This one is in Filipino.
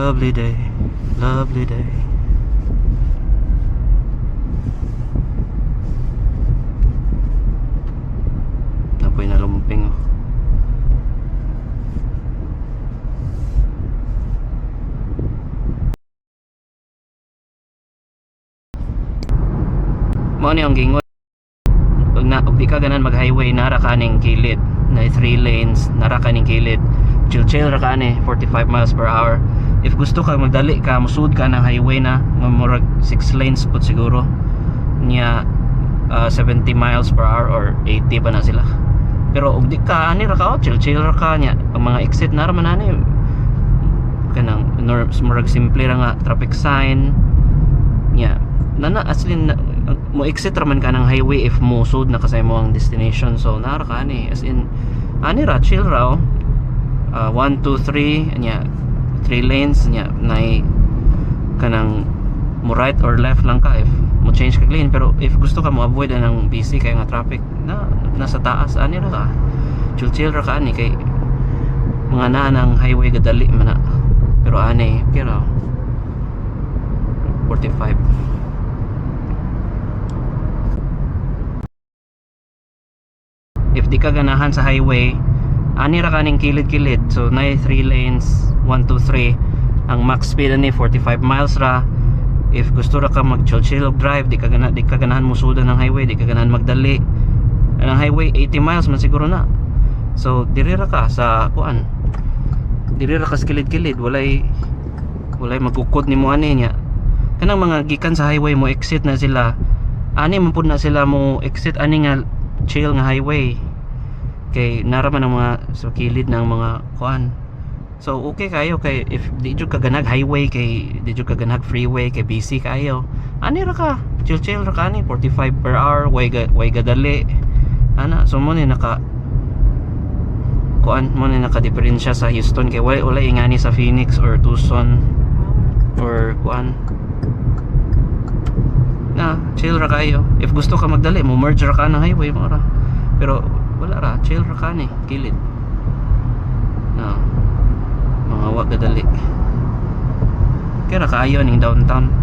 Lovely day, lovely day. Napoy na lumping oh. Mao ni ang gingon. Pag di ka ganan mag highway, nara kaning kilid na 3 lanes, nara kaning kilid, chill ra ka ani 45 miles per hour. If gusto ka magdali ka, musud ka ng highway na murag 6 lanes put siguro niya 70 miles per hour or 80 pa na sila. Pero ug di ka ani ra ka, chill ra ka nya. Ang mga exit na ra man ani kanang murag simple ra nga traffic sign nya. Nana aslin mo exit raman ka ng highway if musud na kasay mo ang destination. So nara ka ani as in ani ra chill ra 1, 2, 3 nya 3 lanes nya nay kanang mo right or left lang ka if mo change ka lane. Pero if gusto ka mo avoid ang busy kay nga traffic na nasa taas ani ra ka chill ra ka ani kay mga naa ng highway gadali man na. Pero ani pero 45. If di ka ganahan sa highway, ani ra kaning kilid-kilid. So na 3 lanes, 1, 2, 3. Ang max speed ani 45 miles ra. If gusto ra ka mag chill drive, di ka ganahan musudan ng highway, di ka ganahan magdali. Ang highway 80 miles man siguro na. So diri ra ka sa kuan. Diri ra ka sa kilid-kilid, walay magukod nimo ani nya. Kanang mga gikan sa highway mo exit na sila. Ani man pud na sila mo exit ani nga chill nga highway kay naraman ang mga sa kilid ng mga kuan. So okay kayo kay if di jud ka ganag highway, kay di jud ka ganag freeway, kay busy kayo, ani ra ka chill ra ka ni 45 per hour, way gadali ana. So mo ni naka kuan mo ni naka diferensya sa Houston kay wala ingani sa Phoenix or Tucson or kuan na chill ra kayo. If gusto ka magdali mo merge ra ka ng highway mo ra. Pero wala ra, chill ra ka ni kilid na mga wag gadali kaya ra kaayo ning downtown.